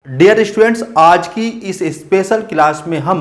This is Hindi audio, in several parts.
डियर स्टूडेंट्स, आज की इस स्पेशल क्लास में हम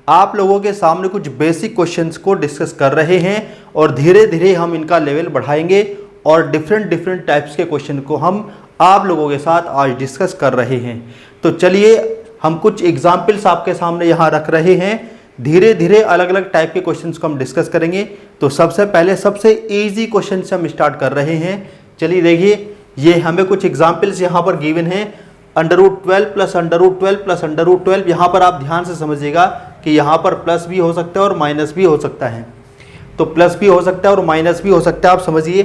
आप लोगों के सामने कुछ बेसिक क्वेश्चंस को डिस्कस कर रहे हैं और धीरे धीरे हम इनका लेवल बढ़ाएंगे और डिफरेंट टाइप्स के क्वेश्चन को हम आप लोगों के साथ आज डिस्कस कर रहे हैं। तो चलिए हम कुछ एग्जाम्पल्स आपके सामने यहाँ रख रहे हैं। धीरे धीरे अलग अलग टाइप के क्वेश्चंस को हम डिस्कस करेंगे। तो सबसे पहले सबसे ईजी क्वेश्चन से हम स्टार्ट कर रहे हैं। चलिए देखिए, ये हमें कुछ एग्जाम्पल्स यहाँ पर गिवन हैं। √12 प्लस √12 प्लस √12। यहाँ पर आप ध्यान से समझिएगा कि यहाँ पर प्लस भी हो सकता है और माइनस भी हो सकता है। तो प्लस भी हो सकता है और माइनस भी हो सकता है। आप समझिए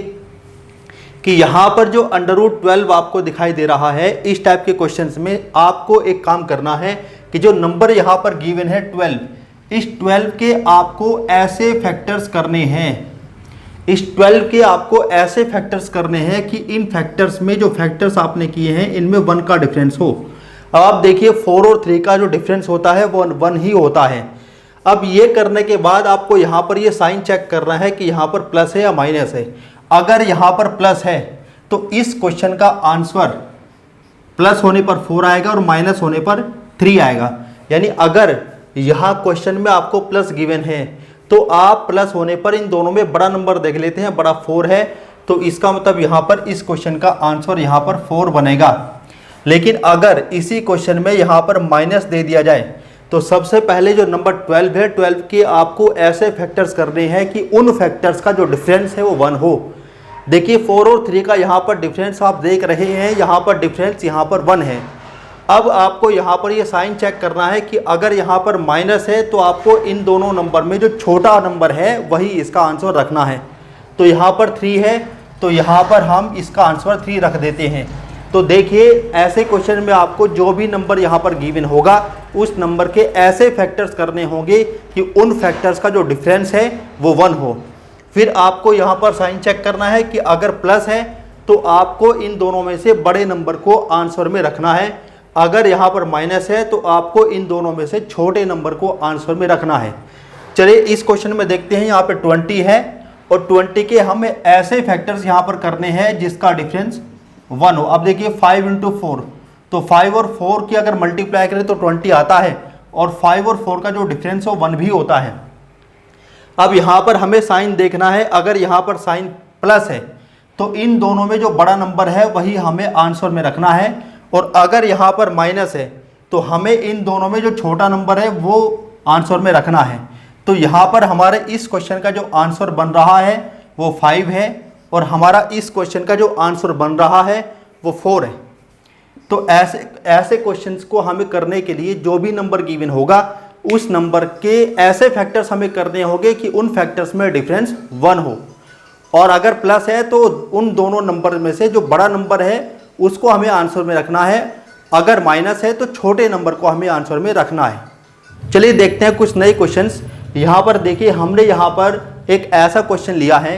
कि यहाँ पर जो √12 आपको दिखाई दे रहा है, इस टाइप के क्वेश्चंस में आपको एक काम करना है कि जो नंबर यहाँ पर गिवन है 12, इस 12 के आपको ऐसे फैक्टर्स करने हैं, इस 12 के आपको ऐसे फैक्टर्स करने हैं कि इन फैक्टर्स में जो फैक्टर्स आपने किए हैं इनमें 1 का डिफरेंस हो। अब आप देखिए 4 और 3 का जो डिफरेंस होता है वो 1 ही होता है। अब ये करने के बाद आपको यहाँ पर ये साइन चेक करना है कि यहाँ पर प्लस है या माइनस है। अगर यहाँ पर प्लस है तो इस क्वेश्चन का आंसर प्लस होने पर 4 आएगा और माइनस होने पर 3 आएगा। यानी अगर यहाँ क्वेश्चन में आपको प्लस गिवन है तो आप प्लस होने पर इन दोनों में बड़ा नंबर देख लेते हैं, बड़ा 4 है, तो इसका मतलब यहाँ पर इस क्वेश्चन का आंसर यहाँ पर 4 बनेगा। लेकिन अगर इसी क्वेश्चन में यहाँ पर माइनस दे दिया जाए तो सबसे पहले जो नंबर 12 है, 12 के आपको ऐसे फैक्टर्स करने हैं कि उन फैक्टर्स का जो डिफरेंस है वो 1 हो। देखिए 4 और 3 का यहाँ पर डिफरेंस आप देख रहे हैं, यहाँ पर डिफरेंस यहाँ पर 1 है। अब आपको यहाँ पर ये साइन चेक करना है कि अगर यहाँ पर माइनस है तो आपको इन दोनों नंबर में जो छोटा नंबर है वही इसका आंसर रखना है। तो यहाँ पर 3 है तो यहाँ पर हम इसका आंसर 3 रख देते हैं। तो देखिए ऐसे क्वेश्चन में आपको जो भी नंबर यहाँ पर गिवन होगा उस नंबर के ऐसे फैक्टर्स करने होंगे कि उन फैक्टर्स का जो डिफरेंस है वो 1 हो। फिर आपको यहाँ पर साइन चेक करना है कि अगर प्लस है तो आपको इन दोनों में से बड़े नंबर को आंसर में रखना है। अगर यहाँ पर माइनस है तो आपको इन दोनों में से छोटे नंबर को आंसर में रखना है। चलिए इस क्वेश्चन में देखते हैं, यहाँ पे 20 है और 20 के हमें ऐसे फैक्टर्स यहाँ पर करने हैं जिसका डिफरेंस 1 हो। अब देखिए 5 × 4, तो 5 और 4 की अगर मल्टीप्लाई करें तो 20 आता है और 5 और 4 का जो डिफरेंस है 1 भी होता है। अब यहाँ पर हमें साइन देखना है। अगर यहाँ पर साइन प्लस है तो इन दोनों में जो बड़ा नंबर है वही हमें आंसर में रखना है, और अगर यहाँ पर माइनस है तो हमें इन दोनों में जो छोटा नंबर है वो आंसर में रखना है। तो यहाँ पर हमारे इस क्वेश्चन का जो आंसर बन रहा है वो 5 है और हमारा इस क्वेश्चन का जो आंसर बन रहा है वो 4 है। तो ऐसे क्वेश्चंस को हमें करने के लिए जो भी नंबर गिवन होगा उस नंबर के ऐसे फैक्टर्स हमें करने होंगे कि उन फैक्टर्स में डिफरेंस 1 हो, और अगर प्लस है तो उन दोनों नंबर में से जो बड़ा नंबर है उसको हमें आंसर में रखना है। अगर माइनस है तो छोटे नंबर को हमें आंसर में रखना है। चलिए देखते हैं कुछ नए क्वेश्चंस। यहाँ पर देखिए हमने यहाँ पर एक ऐसा क्वेश्चन लिया है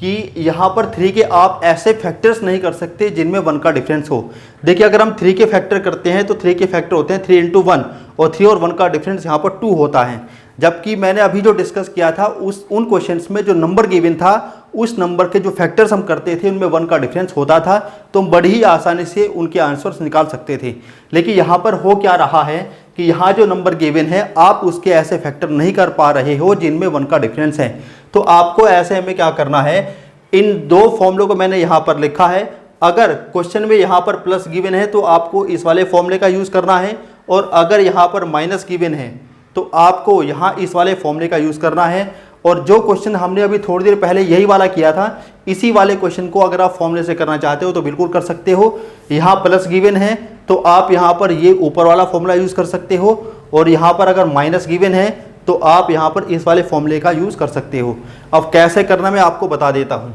कि यहाँ पर 3 के आप ऐसे फैक्टर्स नहीं कर सकते जिनमें 1 का डिफरेंस हो। देखिए अगर हम 3 के फैक्टर करते हैं तो 3 के फैक्टर होते हैं 3 × 1, और 3 और 1 का डिफरेंस यहाँ पर 2 होता है। जबकि मैंने अभी जो डिस्कस किया था उन क्वेश्चंस में जो नंबर गिवन था उस नंबर के जो फैक्टर्स हम करते थे उनमें 1 का डिफरेंस होता था, तो हम बड़ी ही आसानी से उनके आंसर्स निकाल सकते थे। लेकिन यहाँ पर हो क्या रहा है कि यहाँ जो नंबर गिवन है आप उसके ऐसे फैक्टर नहीं कर पा रहे हो जिनमें 1 का डिफरेंस है। तो आपको ऐसे में क्या करना है, इन 2 फॉर्मूलों को मैंने यहाँ पर लिखा है। अगर क्वेश्चन में यहाँ पर प्लस गिवन है तो आपको इस वाले फॉर्मूले का यूज़ करना है, और अगर यहाँ पर माइनस गिवन है तो आपको यहाँ इस वाले फॉर्मूले का यूज़ करना है। और जो क्वेश्चन हमने अभी थोड़ी देर पहले यही वाला किया था, इसी वाले क्वेश्चन को अगर आप फॉर्मूले से करना चाहते हो तो बिल्कुल कर सकते हो। यहाँ प्लस गिवन है तो आप यहाँ पर ये ऊपर वाला फॉर्मूला यूज़ कर सकते हो, और यहाँ पर अगर माइनस गिवन है तो आप यहाँ पर इस वाले फॉर्मूले का यूज़ कर सकते हो। अब कैसे करना मैं आपको बता देता हूँ।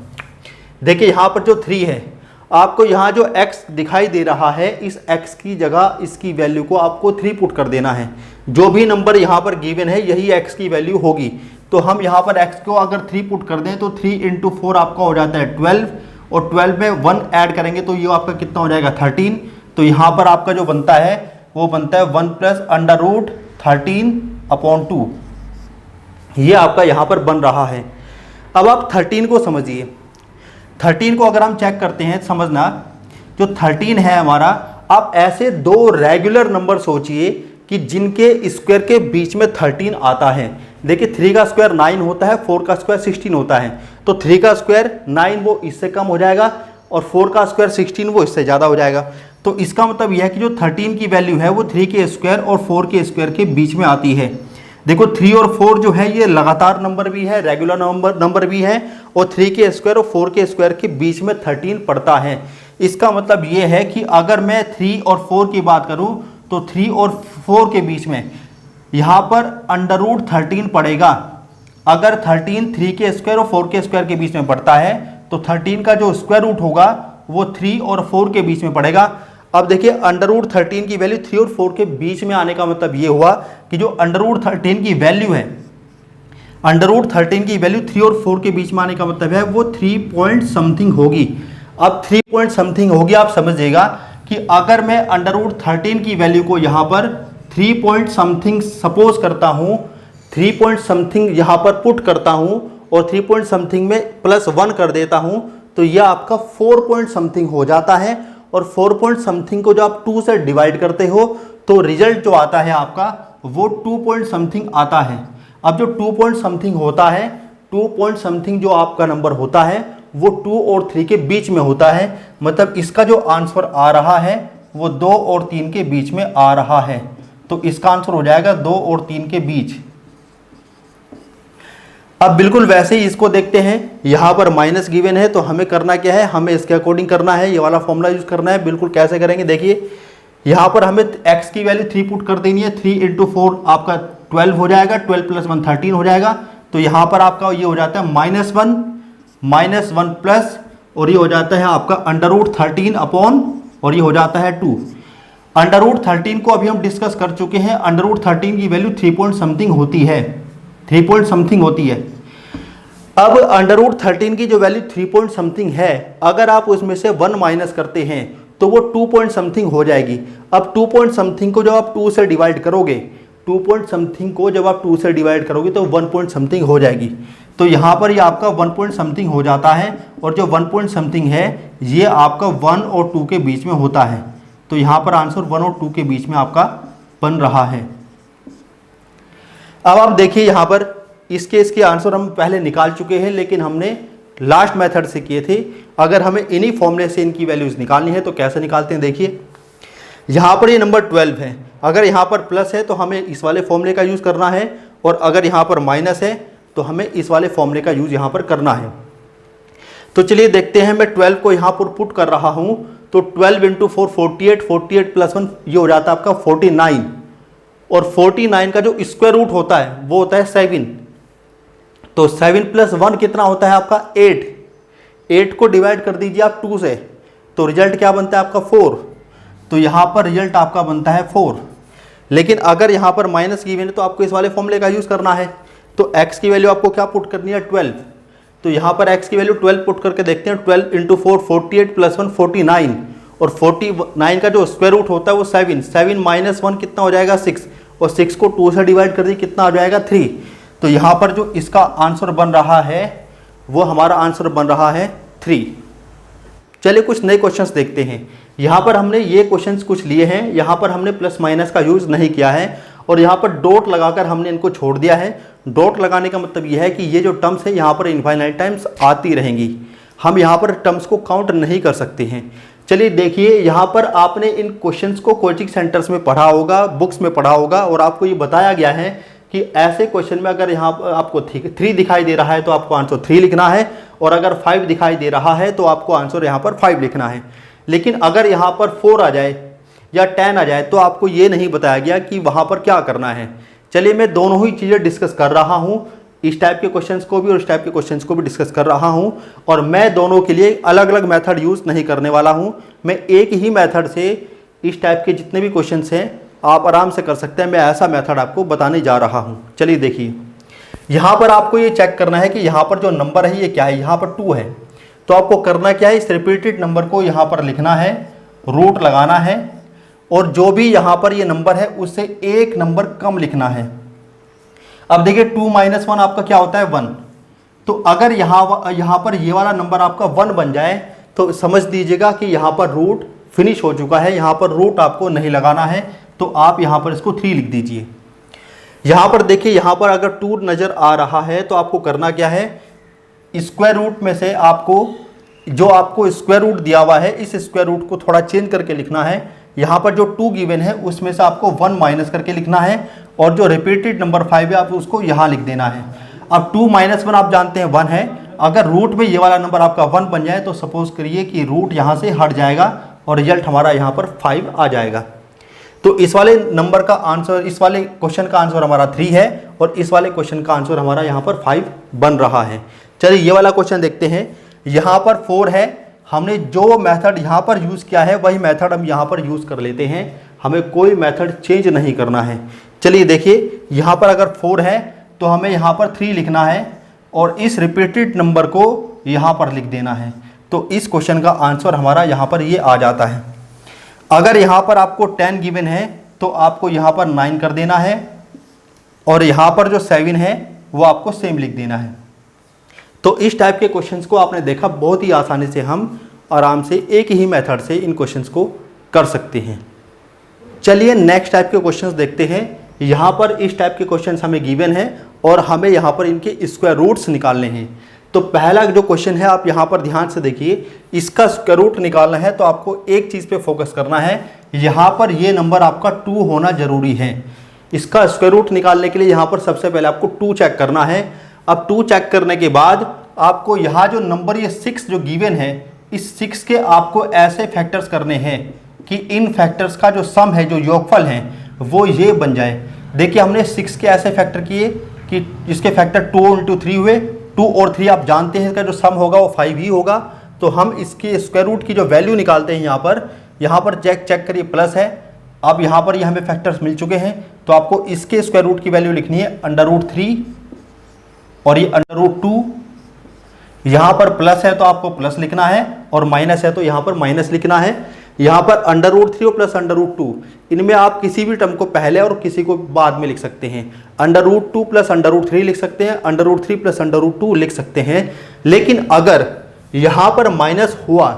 देखिए यहाँ पर जो 3 है, आपको यहाँ जो x दिखाई दे रहा है इस x की जगह इसकी वैल्यू को आपको 3 पुट कर देना है। जो भी नंबर यहाँ पर गिवन है यही x की वैल्यू होगी। तो हम यहाँ पर x को अगर 3 पुट कर दें तो 3 × 4 आपका हो जाता है 12, और 12 में 1 ऐड करेंगे तो ये आपका कितना हो जाएगा 13। तो यहाँ पर आपका जो बनता है वो बनता है 1 + √13/2। ये आपका यहाँ पर बन रहा है। अब आप 13 को समझिए। 13 को अगर हम चेक करते हैं, समझना जो 13 है हमारा, आप ऐसे दो रेगुलर नंबर सोचिए कि जिनके स्क्वायर के बीच में 13 आता है। देखिए 3 का स्क्वायर 9 होता है, 4 का स्क्वायर 16 होता है, तो 3 का स्क्वायर 9 वो इससे कम हो जाएगा और 4 का स्क्वायर 16 वो इससे ज़्यादा हो जाएगा। तो इसका मतलब यह है कि जो 13 की वैल्यू है वो 3 के स्क्वायर और 4 के स्क्वायर के बीच में आती है। देखो 3 और 4 जो है ये लगातार नंबर भी है, रेगुलर नंबर भी है, और 3 के स्क्वायर और 4 के स्क्वायर के बीच में 13 पड़ता है। इसका मतलब ये है कि अगर मैं 3 और 4 की बात करूं तो 3 और 4 के बीच में यहाँ पर √13 पड़ेगा। अगर 13 3 के स्क्वायर और 4 के स्क्वायर के बीच में पड़ता है तो 13 का जो स्क्वायर रूट होगा वो 3 और 4 के बीच में पड़ेगा। अब देखिए √13 की वैल्यू 3 और 4 के बीच में आने का मतलब ये हुआ कि जो √13 की वैल्यू है, √13 की वैल्यू 3 और 4 के बीच में आने का मतलब है वो 3 पॉइंट समथिंग होगी। अब 3 पॉइंट समथिंग होगी, आप समझिएगा कि अगर मैं √13 की वैल्यू को यहाँ पर 3 पॉइंट समथिंग सपोज करता हूँ, 3 पॉइंट समथिंग यहाँ पर पुट करता हूँ और 3 पॉइंट समथिंग में +1 कर देता हूँ, तो यह आपका 4 पॉइंट समथिंग हो जाता है। और 4 पॉइंट समथिंग को जो आप 2 से डिवाइड करते हो तो रिजल्ट जो आता है आपका वो 2 पॉइंट समथिंग आता है। अब जो 2 पॉइंट समथिंग होता है, 2 पॉइंट समथिंग जो आपका नंबर होता है वो 2 और 3 के बीच में होता है। मतलब इसका जो आंसर आ रहा है वो 2 और 3 के बीच में आ रहा है। तो इसका आंसर हो जाएगा 2 और 3 के बीच। अब बिल्कुल वैसे ही इसको देखते हैं, यहाँ पर माइनस गिवन है तो हमें करना क्या है, हमें इसके अकॉर्डिंग करना है, ये वाला फॉर्मूला यूज करना है। बिल्कुल कैसे करेंगे देखिए, यहाँ पर हमें x की वैल्यू 3 पुट कर देनी है। 3 × 4 आपका 12 हो जाएगा, 12 + 1 13 हो जाएगा। तो यहाँ पर आपका ये हो जाता है -1 प्लस, और ये हो जाता है आपका √13 अपॉन, और ये हो जाता है 2। √13 को अभी हम डिस्कस कर चुके हैं। √13 की वैल्यू 3 पॉइंट समथिंग होती है, 3 पॉइंट समथिंग होती है। अब √13 की जो वैल्यू 3 पॉइंट समथिंग है, अगर आप उसमें से 1 माइनस करते हैं तो वो 2 पॉइंट समथिंग हो जाएगी। अब 2 पॉइंट समथिंग को जब आप 2 से डिवाइड करोगे, 2 पॉइंट समथिंग को जब आप 2 से डिवाइड करोगे तो 1 पॉइंट समथिंग हो जाएगी। तो यहाँ पर ये आपका 1 पॉइंट समथिंग हो जाता है, और जो 1 पॉइंट समथिंग है ये आपका 1 और 2 के बीच में होता है। तो यहाँ पर आंसर 1 और 2 के बीच में आपका बन रहा है। अब आप देखिए यहाँ पर इसके आंसर हम पहले निकाल चुके हैं, लेकिन हमने लास्ट मेथड से किए थे। अगर हमें इन्हीं फॉर्मूले से इनकी वैल्यूज निकालनी है तो कैसे निकालते हैं देखिए। यहाँ पर ये नंबर 12 है, अगर यहाँ पर प्लस है तो हमें इस वाले फॉर्मूले का यूज़ करना है, और अगर यहाँ पर माइनस है तो हमें इस वाले फॉर्मूले का यूज़ यहाँ पर करना है। तो चलिए देखते हैं, मैं 12 को यहाँ पर पुट कर रहा हूँ। तो 12 × 4 48, 48 + 1 ये हो जाता है आपका 49, और 49 का जो स्क्वायर रूट होता है वो होता है 7। तो 7 + 1 कितना होता है आपका 8। 8 को डिवाइड कर दीजिए आप 2 से, तो रिजल्ट क्या बनता है आपका 4। तो यहाँ पर रिजल्ट आपका बनता है 4। लेकिन अगर यहाँ पर माइनस गिवन है तो आपको इस वाले फॉर्मूले का यूज़ करना है। तो x की वैल्यू आपको क्या पुट करनी है 12। तो यहाँ पर x की वैल्यू 12 पुट करके देखते हैं। 12 × 4 48 + 1 49, और 49 का जो स्क्वायर रूट होता है वो 7। 7 - 1 कितना हो जाएगा 6, और 6 को 2 से डिवाइड कर दी कितना आ जाएगा 3। तो यहाँ पर जो इसका आंसर बन रहा है वो हमारा आंसर बन रहा है 3। चलिए कुछ नए क्वेश्चंस देखते हैं। यहाँ पर हमने ये क्वेश्चंस कुछ लिए हैं, यहाँ पर हमने प्लस माइनस का यूज़ नहीं किया है, और यहाँ पर डॉट लगाकर हमने इनको छोड़ दिया है। डॉट लगाने का मतलब यह है कि ये जो टर्म्स है यहाँ पर इनफाइनाइट टाइम्स आती रहेंगी, हम यहाँ पर टर्म्स को काउंट नहीं कर सकते हैं। चलिए देखिए, यहाँ पर आपने इन क्वेश्चंस को कोचिंग सेंटर्स में पढ़ा होगा, बुक्स में पढ़ा होगा, और आपको ये बताया गया है कि ऐसे क्वेश्चन में अगर यहाँ पर आपको 3 दिखाई दे रहा है तो आपको आंसर 3 लिखना है, और अगर 5 दिखाई दे रहा है तो आपको आंसर यहाँ पर 5 लिखना है। लेकिन अगर यहाँ पर 4 आ जाए या 10 आ जाए तो आपको ये नहीं बताया गया कि वहाँ पर क्या करना है। चलिए मैं दोनों ही चीज़ें डिस्कस कर रहा हूँ, इस टाइप के क्वेश्चंस को भी और इस टाइप के क्वेश्चंस को भी डिस्कस कर रहा हूँ, और मैं दोनों के लिए अलग अलग मेथड यूज़ नहीं करने वाला हूँ। मैं एक ही मेथड से इस टाइप के जितने भी क्वेश्चंस हैं आप आराम से कर सकते हैं, मैं ऐसा मेथड आपको बताने जा रहा हूँ। चलिए देखिए, यहाँ पर आपको ये चेक करना है कि यहाँ पर जो नंबर है ये क्या है। यहाँ पर 2 है, तो आपको करना क्या है, इस रिपीटेड नंबर को यहाँ पर लिखना है, रूट लगाना है, और जो भी यहाँ पर ये नंबर है उससे एक नंबर कम लिखना है। अब देखिए 2 - 1 आपका क्या होता है 1। तो अगर यहाँ पर ये वाला नंबर आपका 1 बन जाए तो समझ दीजिएगा कि यहाँ पर रूट फिनिश हो चुका है। यहाँ पर रूट आपको नहीं लगाना है, तो आप यहाँ पर इसको 3 लिख दीजिए। यहाँ पर देखिए, यहाँ पर अगर 2 नज़र आ रहा है तो आपको करना क्या है, स्क्वायर रूट में से आपको जो आपको स्क्वायर रूट दिया हुआ है, इस स्क्वायर रूट को थोड़ा चेंज करके लिखना है। यहाँ पर जो 2 गिवन है उसमें से आपको 1 माइनस करके लिखना है, और जो रिपीटेड नंबर 5 है आप उसको यहाँ लिख देना है। अब 2 - 1 आप जानते हैं 1 है, अगर रूट में ये वाला नंबर आपका 1 बन जाए तो सपोज करिए कि रूट यहाँ से हट जाएगा और रिजल्ट हमारा यहाँ पर 5 आ जाएगा। तो इस वाले नंबर का आंसर, इस वाले क्वेश्चन का आंसर हमारा 3 है, और इस वाले क्वेश्चन का आंसर हमारा यहाँ पर 5 बन रहा है। चलिए ये वाला क्वेश्चन देखते हैं। यहाँ पर 4 है, हमने जो मेथड यहाँ पर यूज़ किया है वही मेथड हम यहाँ पर यूज़ कर लेते हैं, हमें कोई मेथड चेंज नहीं करना है। चलिए देखिए, यहाँ पर अगर 4 है तो हमें यहाँ पर 3 लिखना है और इस रिपीटेड नंबर को यहाँ पर लिख देना है। तो इस क्वेश्चन का आंसर हमारा यहाँ पर ये आ जाता है। अगर यहाँ पर आपको 10 गिवन है तो आपको यहाँ पर 9 कर देना है, और यहाँ पर जो 7 है वो आपको सेम लिख देना है। तो इस टाइप के क्वेश्चंस को आपने देखा, बहुत ही आसानी से हम आराम से एक ही मेथड से इन क्वेश्चंस को कर सकते हैं। चलिए नेक्स्ट टाइप के क्वेश्चंस देखते हैं। यहाँ पर इस टाइप के क्वेश्चंस हमें गिवन है और हमें यहाँ पर इनके स्क्वायर रूट्स निकालने हैं। तो पहला जो क्वेश्चन है आप यहाँ पर ध्यान से देखिए, इसका स्क्वायर रूट निकालना है तो आपको एक चीज़ पे फोकस करना है, यहाँ पर ये नंबर आपका 2 होना जरूरी है। इसका स्क्वायर रूट निकालने के लिए यहाँ पर सबसे पहले आपको 2 चेक करना है। अब 2 चेक करने के बाद आपको यहाँ जो नंबर ये 6 जो गिवन है, इस 6 के आपको ऐसे फैक्टर्स करने हैं कि इन फैक्टर्स का जो सम है, जो योगफल है, वो ये बन जाए। देखिए हमने 6 के ऐसे फैक्टर किए कि इसके फैक्टर 2 × 3 हुए। 2 और 3 आप जानते हैं इसका जो सम होगा वो 5 ही होगा। तो हम इसके स्क्वायर रूट की जो वैल्यू निकालते हैं यहाँ पर चेक करिए प्लस है। अब यहाँ पर ये हमें फैक्टर्स मिल चुके हैं, तो आपको इसके स्क्वायर रूट की वैल्यू लिखनी है √3 और ये √2। यहाँ पर प्लस है तो आपको प्लस लिखना है, और माइनस है तो यहाँ पर माइनस लिखना है। यहाँ पर √3 और प्लस √2, इनमें आप किसी भी टर्म को पहले और किसी को बाद में लिख सकते हैं। √2 प्लस √3 लिख सकते हैं, √3 प्लस √2 लिख सकते हैं। लेकिन अगर यहाँ पर माइनस हुआ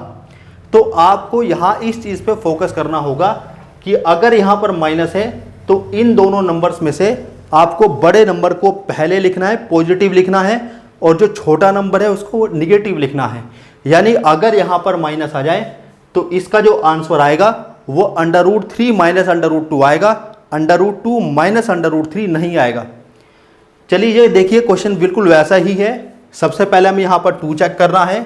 तो आपको यहाँ इस चीज़ पे फोकस करना होगा कि अगर यहाँ पर माइनस है तो इन दोनों नंबर्स में से आपको बड़े नंबर को पहले लिखना है, पॉजिटिव लिखना है, और जो छोटा नंबर है उसको निगेटिव लिखना है। यानी अगर यहाँ पर माइनस आ जाए तो इसका जो आंसर आएगा वो √3 माइनस √2 आएगा, √2 माइनस √3 नहीं आएगा। चलिए ये देखिए क्वेश्चन बिल्कुल वैसा ही है। सबसे पहले हमें यहाँ पर 2 चेक करना है।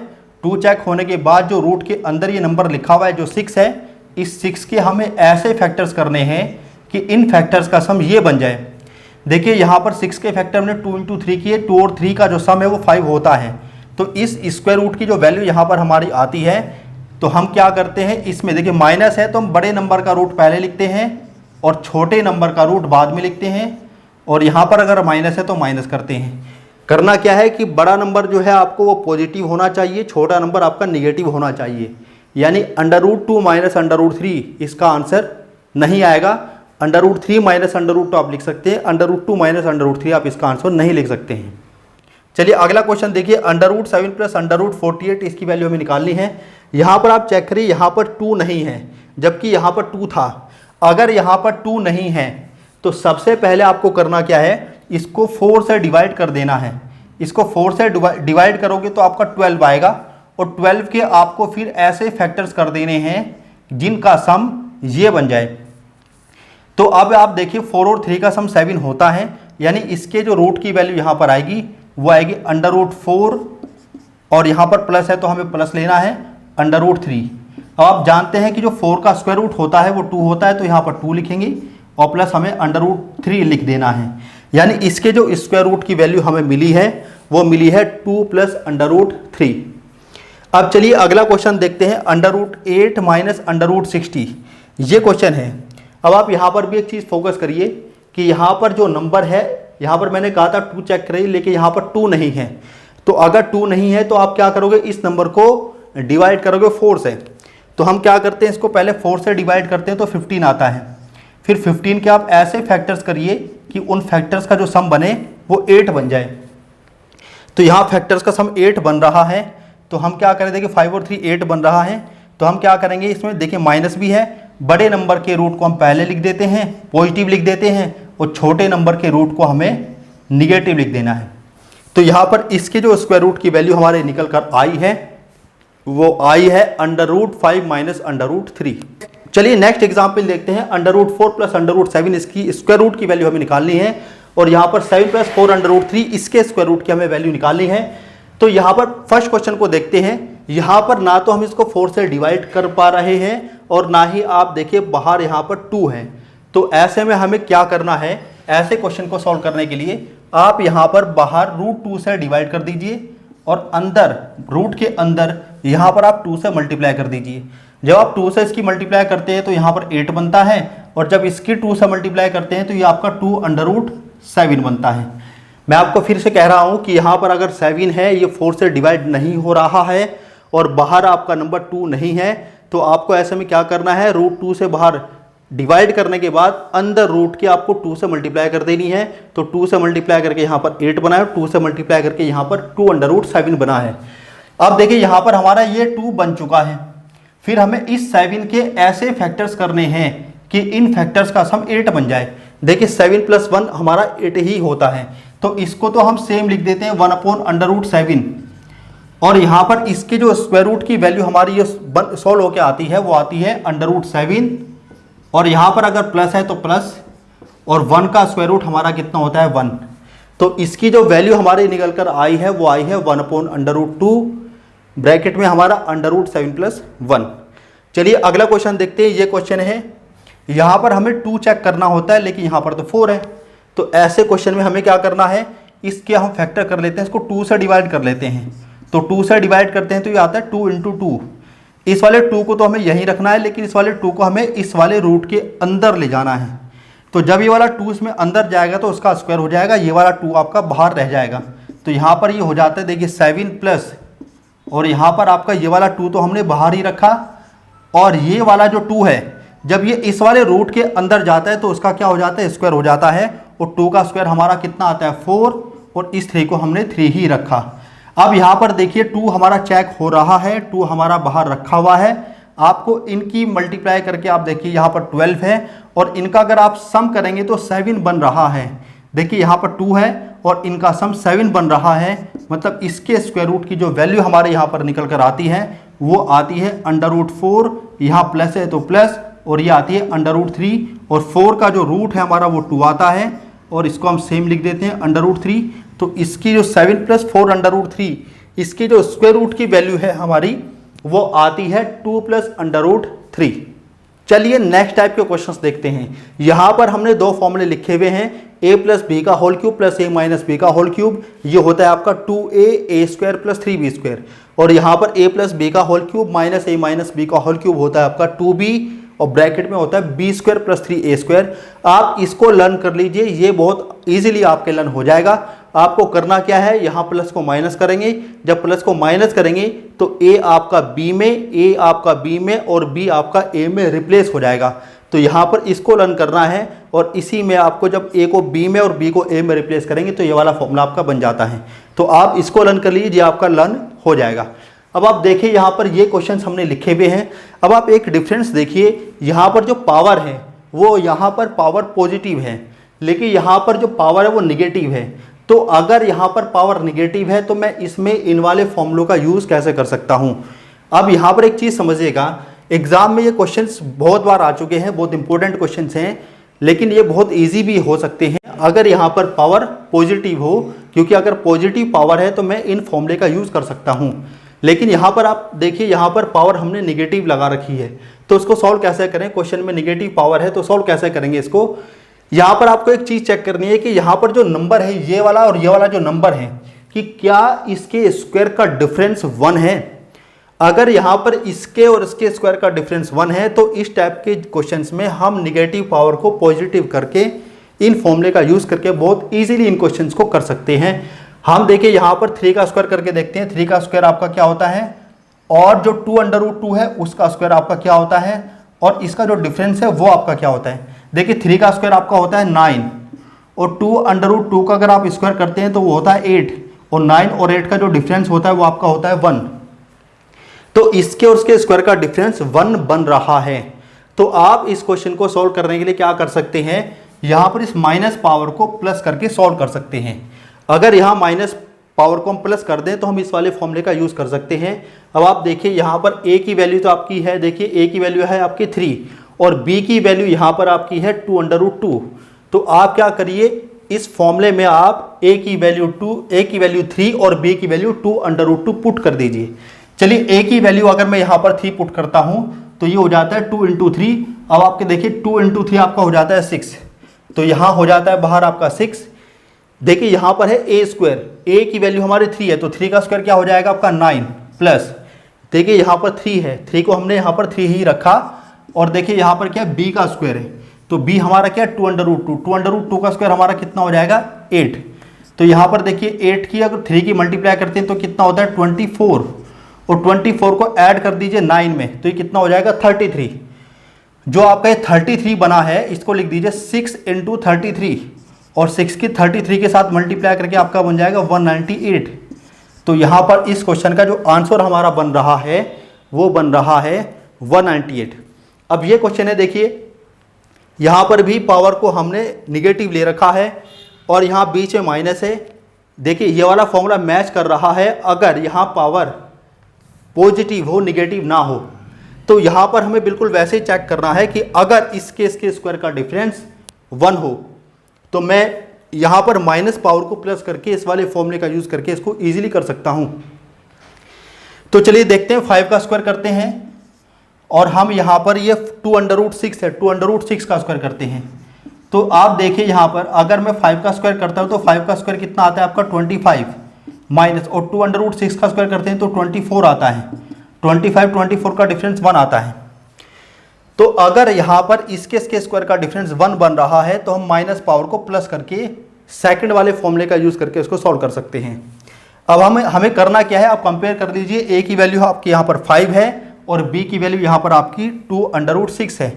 2 चेक होने के बाद जो रूट के अंदर ये नंबर लिखा हुआ है जो 6 है, इस 6 के हमें ऐसे फैक्टर्स करने हैं कि इन फैक्टर्स का सम ये बन जाए। देखिए यहाँ पर 6 के फैक्टर हमने 2 × 3 किए, 2 और 3 का जो सम है वो 5 होता है। तो इस स्क्वायर रूट की जो वैल्यू यहाँ पर हमारी आती है, तो हम क्या करते हैं, इसमें देखिए माइनस है तो हम बड़े नंबर का रूट पहले लिखते हैं और छोटे नंबर का रूट बाद में लिखते हैं, और यहाँ पर अगर माइनस है तो माइनस करते हैं। करना क्या है कि बड़ा नंबर जो है आपको वो पॉजिटिव होना चाहिए, छोटा नंबर आपका निगेटिव होना चाहिए। यानी √2 माइनस √3 इसका आंसर नहीं आएगा। √3 माइनस √2 आप लिख सकते हैं, √2 माइनस √3 आप इसका आंसर नहीं लिख सकते हैं। चलिए अगला क्वेश्चन देखिए, √7 प्लस √48 इसकी वैल्यू हमें निकालनी है। यहाँ पर आप चेक करिए, यहाँ पर 2 नहीं है जबकि यहाँ पर 2 था। अगर यहाँ पर 2 नहीं है तो सबसे पहले आपको करना क्या है, इसको 4 से डिवाइड कर देना है। इसको 4 से डिवाइड करोगे तो आपका 12 आएगा, और 12 के आपको फिर ऐसे फैक्टर्स कर देने हैं जिनका सम ये बन जाए। तो अब आप देखिए 4 और 3 का सम 7 होता है, यानी इसके जो रूट की वैल्यू यहाँ पर आएगी वो आएगी √4, और यहाँ पर प्लस है तो हमें प्लस लेना है √3। अब आप जानते हैं कि जो 4 का स्क्वायर रूट होता है वो 2 होता है, तो यहाँ पर 2 लिखेंगे और प्लस हमें √3 लिख देना है। यानी इसके जो स्क्वायर रूट की वैल्यू हमें मिली है वो मिली है 2 प्लस √3। अब चलिए अगला क्वेश्चन देखते हैं, √8 माइनस √60 ये क्वेश्चन है। अब आप यहाँ पर भी एक चीज़ फोकस करिए कि यहाँ पर जो नंबर है, यहाँ पर मैंने कहा था 2 चेक करिए, लेकिन यहाँ पर 2 नहीं है। तो अगर 2 नहीं है तो आप क्या करोगे, इस नंबर को डिवाइड करोगे 4 से। तो हम क्या करते हैं, इसको पहले 4 से डिवाइड करते हैं तो 15 आता है। फिर 15 के आप ऐसे फैक्टर्स करिए कि उन फैक्टर्स का जो सम बने वो 8 बन जाए। तो यहाँ फैक्टर्स का सम 8 बन रहा है, तो हम क्या करें, देखिए 5 और 3 8 बन रहा है। तो हम क्या करेंगे इसमें, देखिए माइनस भी है, बड़े नंबर के रूट को हम पहले लिख देते हैं, पॉजिटिव लिख देते हैं, और छोटे नंबर के रूट को हमें निगेटिव लिख देना है। तो यहाँ पर इसके जो स्क्वायर रूट की वैल्यू हमारे निकल कर आई है वो आई है √5 माइनस √3। चलिए नेक्स्ट एग्जाम्पल देखते हैं। √4 प्लस √7 इसकी स्क्वायर रूट की वैल्यू हमें निकालनी है, और यहाँ पर 7 प्लस 4 √3 इसके स्क्वायर रूट की हमें वैल्यू निकालनी है। तो यहाँ पर फर्स्ट क्वेश्चन को देखते हैं। यहाँ पर ना तो हम इसको 4 से डिवाइड कर पा रहे हैं और ना ही आप देखिए बाहर यहाँ पर 2 है। तो ऐसे में हमें क्या करना है, ऐसे क्वेश्चन को सॉल्व करने के लिए आप यहाँ पर बाहर √2 से डिवाइड कर दीजिए और अंदर रूट के अंदर यहाँ पर आप 2 से मल्टीप्लाई कर दीजिए। जब आप 2 से इसकी मल्टीप्लाई करते हैं तो यहाँ पर 8 बनता है, और जब इसकी 2 से मल्टीप्लाई करते हैं तो ये आपका 2√7 बनता है। मैं आपको फिर से कह रहा हूँ कि यहाँ पर अगर 7 है, ये 4 से डिवाइड नहीं हो रहा है और बाहर आपका नंबर 2 नहीं है, तो आपको ऐसे में क्या करना है, √2 से बाहर डिवाइड करने के बाद अंदर रूट के आपको 2 से मल्टीप्लाई कर देनी है। तो 2 से मल्टीप्लाई करके यहाँ पर 8 बना है, 2 से मल्टीप्लाई करके यहाँ पर 2√7 बना है। अब देखिए यहाँ पर हमारा ये 2 बन चुका है। फिर हमें इस 7 के ऐसे फैक्टर्स करने हैं कि इन फैक्टर्स का सम 8 बन जाए। देखिए 7 + 1 हमारा 8 ही होता है, तो इसको तो हम सेम लिख देते हैं 1/√7, और यहाँ पर इसके जो स्क्वायर रूट की वैल्यू हमारी ये सॉल्व होकर आती है वो आती है √7, और यहाँ पर अगर प्लस है तो प्लस, और 1 का स्क्वायर रूट हमारा कितना होता है 1। तो इसकी जो वैल्यू हमारी निकल कर आई है वो आई है 1/√2 ब्रैकेट में हमारा √7 + 1। चलिए अगला क्वेश्चन देखते हैं। ये क्वेश्चन है, यहाँ पर हमें 2 चेक करना होता है लेकिन यहाँ पर तो 4 है। तो ऐसे क्वेश्चन में हमें क्या करना है, इसके हम फैक्टर कर लेते हैं, इसको 2 से डिवाइड कर लेते हैं। तो 2 से डिवाइड करते हैं तो ये आता है 2 × 2। इस वाले 2 को तो हमें यहीं रखना है, लेकिन इस वाले 2 को हमें इस वाले रूट के अंदर ले जाना है। तो जब ये वाला 2 इसमें अंदर जाएगा तो उसका स्क्वायर हो जाएगा, ये वाला 2 आपका बाहर रह जाएगा। तो यहाँ पर ये हो जाता है, देखिए 7 प्लस, और यहाँ पर आपका ये वाला 2 तो हमने बाहर ही रखा, और ये वाला जो 2 है जब ये इस वाले रूट के अंदर जाता है तो उसका क्या हो जाता है, स्क्वायर हो जाता है। और 2 का स्क्वायर हमारा कितना आता है 4, और इस 3 को हमने 3 ही रखा। अब यहाँ पर देखिए 2 हमारा चेक हो रहा है, 2 हमारा बाहर रखा हुआ है। आपको इनकी मल्टीप्लाई करके आप देखिए यहाँ पर 12 है, और इनका अगर आप सम करेंगे तो 7 बन रहा है। देखिए यहाँ पर 2 है और इनका सम 7 बन रहा है, मतलब इसके स्क्वायर रूट की जो वैल्यू हमारे यहाँ पर निकल कर आती है वो आती है √4, यहाँ प्लस है तो प्लस, और ये आती है √3, और 4 का जो रूट है हमारा वो 2 आता है, और इसको हम सेम लिख देते हैं √3। तो इसकी जो 7 + 4 √3 इसकी जो स्क्वायर रूट की वैल्यू है हमारी वो आती है 2 + √3। चलिए नेक्स्ट टाइप के क्वेश्चंस देखते हैं। यहाँ पर हमने 2 फॉर्मूले लिखे हुए हैं, a + b का whole cube plus a - b का होल क्यूब। ये होता है आपका 2a² + 3b², और यहाँ पर a + b का whole cube minus a - b का होल क्यूब होता है आपका 2b, और ब्रैकेट में होता है b² + 3a²। आप इसको लर्न कर लीजिए, ये बहुत इजीली आपके लर्न हो जाएगा। आपको करना क्या है, यहाँ प्लस को माइनस करेंगे, जब प्लस को माइनस करेंगे तो a आपका b में, a आपका b में, और b आपका a में रिप्लेस हो जाएगा। तो यहाँ पर इसको लर्न करना है, और इसी में आपको जब a को b में और b को a में रिप्लेस करेंगे तो ये वाला फॉर्मूला आपका बन जाता है। तो आप इसको लर्न कर लीजिए, आपका लर्न हो जाएगा। अब आप देखिए यहाँ पर ये क्वेश्चंस हमने लिखे हुए हैं। अब आप एक डिफरेंस देखिए, यहाँ पर जो पावर है वो यहाँ पर पावर पॉजिटिव है, लेकिन यहाँ पर जो पावर है वो निगेटिव है। तो अगर यहाँ पर पावर निगेटिव है तो मैं इसमें इन वाले फॉर्मूलों का यूज़ कैसे कर सकता हूँ। अब यहाँ पर एक चीज़ समझिएगा, एग्जाम में ये क्वेश्चंस बहुत बार आ चुके हैं, बहुत इंपॉर्टेंट क्वेश्चंस हैं, लेकिन ये बहुत इजी भी हो सकते हैं अगर यहाँ पर पावर पॉजिटिव हो, क्योंकि अगर पॉजिटिव पावर है तो मैं इन फॉर्मूले का यूज़ कर सकता हूँ। लेकिन यहाँ पर आप देखिए, यहाँ पर पावर हमने निगेटिव लगा रखी है, तो उसको सॉल्व कैसे करें। क्वेश्चन में निगेटिव पावर है तो सॉल्व कैसे करेंगे इसको। यहाँ पर आपको एक चीज़ चेक करनी है कि यहाँ पर जो नंबर है ये वाला और ये वाला जो नंबर है, कि क्या इसके स्क्वायर का डिफरेंस 1 है। अगर यहाँ पर इसके और इसके स्क्वायर का डिफरेंस 1 है तो इस टाइप के क्वेश्चंस में हम निगेटिव पावर को पॉजिटिव करके इन फॉर्मूले का यूज़ करके बहुत ईजिली इन क्वेश्चंस को कर सकते हैं। हम देखिए यहाँ पर 3 का स्क्वायर करके देखते हैं। 3 का स्क्वायर आपका क्या होता है, और जो 2√2 है उसका स्क्वायर आपका क्या होता है, और इसका जो डिफरेंस है वो आपका क्या होता है। देखिए 3 का स्क्वायर आपका होता है 9, और 2√2 का अगर आप स्क्वायर करते हैं तो वो होता है 8, और 9 और 8 का जो डिफरेंस होता है वो आपका होता है 1। तो इसके और उसके स्क्वायर का डिफरेंस 1 बन रहा है। तो आप इस क्वेश्चन को सॉल्व करने के लिए क्या कर सकते हैं, यहां पर इस माइनस पावर को प्लस करके सॉल्व कर सकते हैं। अगर यहां माइनस पावर को हम प्लस कर दें तो हम इस वाले फॉर्मूले का यूज कर सकते हैं। अब आप देखिए यहां पर a की वैल्यू तो आपकी है, देखिए a की वैल्यू है आपकी 3 और b की वैल्यू यहां पर आपकी है 2√2। तो आप क्या करिए, इस फॉर्मूले में आप a की वैल्यू 2, a की वैल्यू 3 और b की वैल्यू 2√2 पुट कर दीजिए। चलिए a की वैल्यू अगर मैं यहां पर 3 पुट करता हूं तो ये हो जाता है 2 × 3। अब आपके देखिए 2 × 3 आपका हो जाता है 6, तो यहां हो जाता है बाहर आपका 6। देखिए यहां पर है a स्क्वायर, a की वैल्यू हमारे 3 है तो 3 का स्क्वायर क्या हो जाएगा आपका 9 प्लस, देखिए यहां पर 3 है, 3 को हमने यहां पर 3 ही रखा और देखिए यहां पर क्या है b का स्क्वायर है, तो b हमारा क्या है 2√2, 2√2 का स्क्वायर हमारा कितना हो जाएगा 8। तो यहां पर देखिए 8 की अगर 3 की मल्टीप्लाई करते हैं तो कितना होता है 24 और 24 को ऐड कर दीजिए 9 में तो ये कितना हो जाएगा 33। जो आपका ये 33 बना है इसको लिख दीजिए 6 × 33 और 6 की 33 के साथ मल्टीप्लाई करके आपका बन जाएगा 198। तो यहाँ पर इस क्वेश्चन का जो आंसर हमारा बन रहा है वो बन रहा है 198। अब ये क्वेश्चन है, देखिए यहाँ पर भी पावर को हमने निगेटिव ले रखा है और यहाँ बीच में माइनस है। देखिए ये वाला फॉर्मूला मैच कर रहा है, अगर यहाँ पावर पॉजिटिव हो निगेटिव ना हो। तो यहाँ पर हमें बिल्कुल वैसे ही चेक करना है कि अगर इसके स्क्वायर का डिफरेंस 1 हो तो मैं यहाँ पर माइनस पावर को प्लस करके इस वाले फॉर्मूले का यूज करके इसको इजीली कर सकता हूँ। तो चलिए देखते हैं 5 का स्क्वायर करते हैं और हम यहाँ पर ये 2√6 है, 2√6 का स्क्वायर करते हैं। तो आप देखिए यहाँ पर अगर मैं 5 का स्क्वायर करता हूँ तो 5 का स्क्वायर कितना आता है आपका 25 माइनस, और 2√6 का स्क्वायर करते हैं तो 24 आता है, 24 का डिफरेंस 1 आता है। तो अगर यहाँ पर इसके स्क्वायर का डिफरेंस 1 बन रहा है तो हम माइनस पावर को प्लस करके सेकंड वाले फॉर्मूले का यूज करके इसको सॉल्व कर सकते हैं। अब हमें करना क्या है, आप कंपेयर कर लीजिए, a की वैल्यू आपकी यहाँ पर 5 है और b की वैल्यू यहाँ पर आपकी 2√6 है।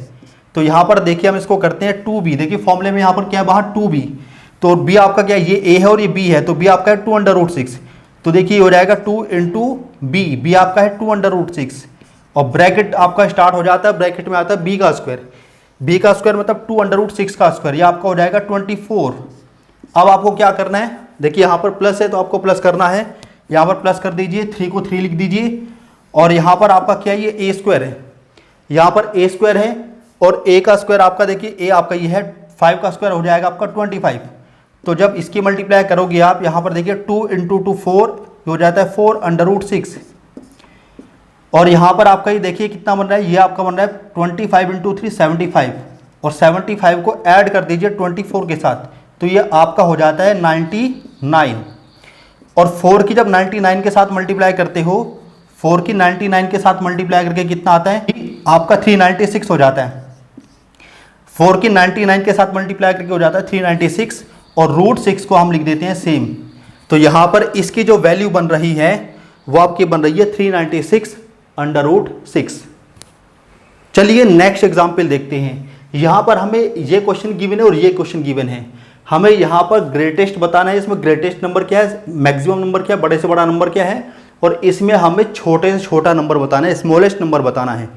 तो यहाँ पर देखिए हम इसको करते हैं 2b, देखिए फॉर्मूले में यहाँ पर क्या है बाहर 2b, तो b आपका क्या है, ये a है और ये b है, तो b आपका है 2√6। तो देखिए हो जाएगा 2 × b आपका है 2√6 और ब्रैकेट आपका स्टार्ट हो जाता है, ब्रैकेट में आता है b का स्क्वायर मतलब 2√6 का स्क्वायर, ये आपका हो जाएगा 24। अब आपको क्या करना है, देखिए यहाँ पर प्लस है तो आपको प्लस करना है, यहाँ पर प्लस कर दीजिए, 3 को 3 लिख दीजिए और यहाँ पर आपका क्या है, ये a स्क्वायर है, यहाँ पर a स्क्वायर है और a का स्क्वायर आपका देखिए a आपका ये है 5 का स्क्वायर हो जाएगा आपका 25। तो जब इसकी मल्टीप्लाई करोगे आप यहाँ पर देखिए 2 × 2 4 हो जाता है 4√6 और यहाँ पर आपका ये देखिए कितना बन रहा है, ये आपका बन रहा है 25 × 3 75 और 75 को ऐड कर दीजिए 24 के साथ तो ये आपका हो जाता है 99 और 4 की जब 99 के साथ मल्टीप्लाई करते हो, 4 की 99 के साथ मल्टीप्लाई करके कितना आता है आपका 396 हो जाता है। 4 की 99 के साथ मल्टीप्लाई करके हो जाता है 396 और √6 को हम लिख देते हैं सेम। तो यहाँ पर इसकी जो वैल्यू बन रही है वो आपकी बन रही है 396√6। चलिए नेक्स्ट एग्जाम्पल देखते हैं। यहाँ पर हमें ये क्वेश्चन गिवन है और ये क्वेश्चन गिवन है, हमें यहाँ पर ग्रेटेस्ट बताना है, इसमें ग्रेटेस्ट नंबर क्या है, मैक्सिमम नंबर क्या है, बड़े से बड़ा नंबर क्या है, और इसमें हमें छोटे से छोटा नंबर बताना है, स्मॉलेस्ट नंबर बताना है।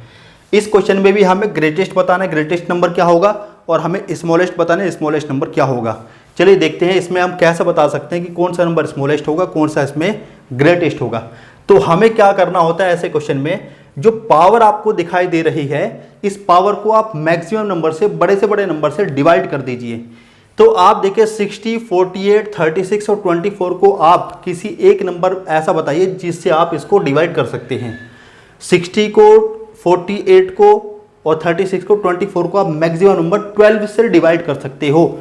इस क्वेश्चन में भी हमें ग्रेटेस्ट बताना है, ग्रेटेस्ट नंबर क्या होगा, और हमें स्मॉलेस्ट बताना है, स्मॉलेस्ट नंबर क्या होगा। चलिए देखते हैं इसमें हम कैसे बता सकते हैं कि कौन सा नंबर स्मॉलेस्ट होगा, कौन सा इसमें ग्रेटेस्ट होगा। तो हमें क्या करना होता है ऐसे क्वेश्चन में, जो पावर आपको दिखाई दे रही है इस पावर को आप मैक्सिमम नंबर से बड़े नंबर से डिवाइड कर दीजिए। तो आप देखिए 60, 48, 36 और 24 को आप किसी एक नंबर ऐसा बताइए जिससे आप इसको डिवाइड कर सकते हैं। 60 को, 48 को और 36 को, 24 को आप मैक्सिमम नंबर 12 से डिवाइड कर सकते हो।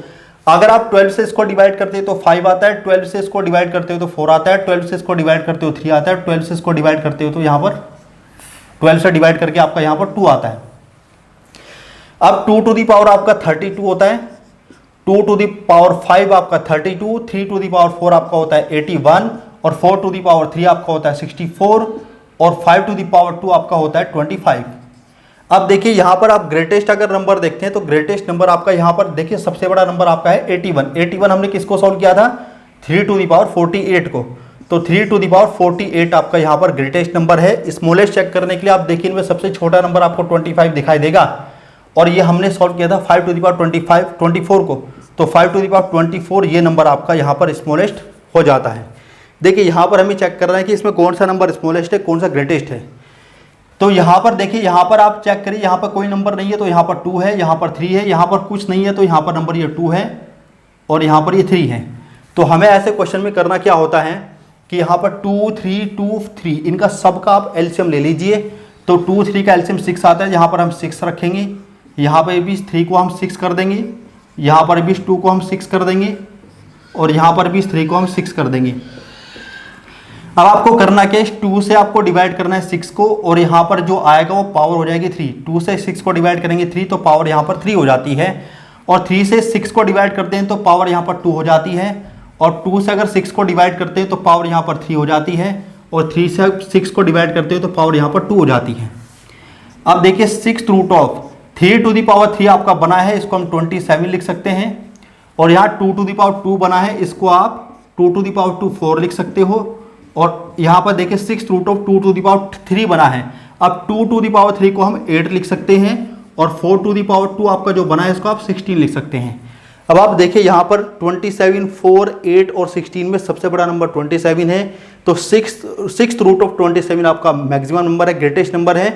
अगर आप 12 से इसको डिवाइड करते हो तो 5 आता है, 12 से इसको डिवाइड करते हो तो 4 आता है, 12 से इसको डिवाइड करते हो 3 आता है, 12 से इसको डिवाइड करते हो तो यहाँ पर 12 से डिवाइड करके आपका यहाँ पर 2 आता है। अब 2 टू दी पावर आपका 32 होता है, 2 टू दी पावर 5 आपका 32, 3 टू दी पावर 4 आपका होता है 81 और 4 टू दी पावर 3 आपका होता है 64 और 5 टू दी पावर 2 आपका होता है 25। अब देखिए यहाँ पर आप ग्रेटेस्ट अगर नंबर देखते हैं तो ग्रेटेस्ट नंबर आपका यहाँ पर देखिए सबसे बड़ा नंबर आपका है 81। 81 हमने किसको सॉल्व किया था, 3 टू दी पावर 48 को, तो 3 टू द पावर 48 आपका यहाँ पर ग्रेटेस्ट नंबर है। स्मॉलेस्ट चेक करने के लिए आप देखिए इनमें सबसे छोटा नंबर आपको 25 दिखाई देगा, और ये हमने सॉल्व किया था 5 टू द पावर 24 को, तो 5 टू द पावर 24 ये नंबर आपका यहाँ पर स्मॉलेस्ट हो जाता है। देखिए यहाँ पर हमें चेक करना है कि इसमें कौन सा नंबर स्मॉलेस्ट है, कौन सा ग्रेटेस्ट है। तो यहाँ पर देखिए, यहाँ पर आप चेक करिए, यहाँ पर कोई नंबर नहीं है तो यहाँ पर 2 है, यहाँ पर 3 है, यहाँ पर कुछ नहीं है तो यहाँ पर नंबर ये 2 है और यहाँ पर ये 3 है। तो हमें ऐसे क्वेश्चन में करना क्या होता है कि यहाँ पर 2 3 2 3 इनका सबका आप एलसीएम ले लीजिए। तो 2 3 का एलसीएम 6 आता है, यहाँ पर हम 6 रखेंगे, यहाँ पर भी 3 को हम 6 कर देंगे, यहाँ पर भी 2 को हम 6 कर देंगे और यहाँ पर भी 3 को हम 6 कर देंगे। अब आपको करना क्या है, 2 से आपको डिवाइड करना है 6 को, और यहाँ पर जो आएगा वो पावर हो जाएगी 3। 2 से 6 को डिवाइड करेंगे 3 तो पावर यहाँ पर 3 हो जाती है, और 3 से 6 को डिवाइड करते हैं तो पावर यहाँ पर 2 हो जाती है, और 2 से अगर 6 को डिवाइड करते हैं तो पावर यहाँ पर 3 हो जाती है, और 3 से 6 को डिवाइड करते हैं तो पावर यहाँ पर 2 हो जाती है। अब देखिए 6 root of 3 to the power 3 आपका बना है, इसको हम 27 लिख सकते हैं, और यहाँ 2 टू द पावर 2 बना है, इसको आप 2 टू द पावर 2 4 लिख सकते हो, और यहाँ पर देखिए 6 root of 2 to the power 3 बना है। अब 2 टू द पावर 3 को हम 8 लिख सकते हैं, और 4 टू द पावर 2 आपका जो बना है इसको आप 16 लिख सकते हैं। अब आप देखिए यहाँ पर 27, 4, 8 और 16 में सबसे बड़ा नंबर 27 है, तो 6 रूट ऑफ 27 आपका मैक्सिमम नंबर है, ग्रेटेस्ट नंबर है।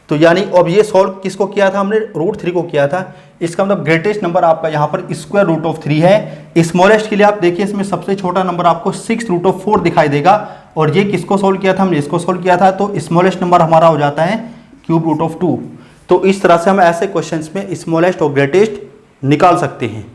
तो यानी अब ये सॉल्व किसको किया था हमने, रूट 3 को किया था। इसका मतलब ग्रेटेस्ट नंबर आपका यहाँ पर स्क्वायर रूट ऑफ 3 है। स्मॉलेस्ट के लिए आप देखिए इसमें सबसे छोटा नंबर आपको 6 रूट ऑफ 4 दिखाई देगा, और ये किसको सॉल्व किया था, हमने इसको सॉल्व किया था, तो स्मॉलेस्ट नंबर हमारा हो जाता है क्यूब रूट ऑफ 2। तो इस तरह से हम ऐसे क्वेश्चंस में स्मॉलेस्ट और ग्रेटेस्ट निकाल सकते हैं।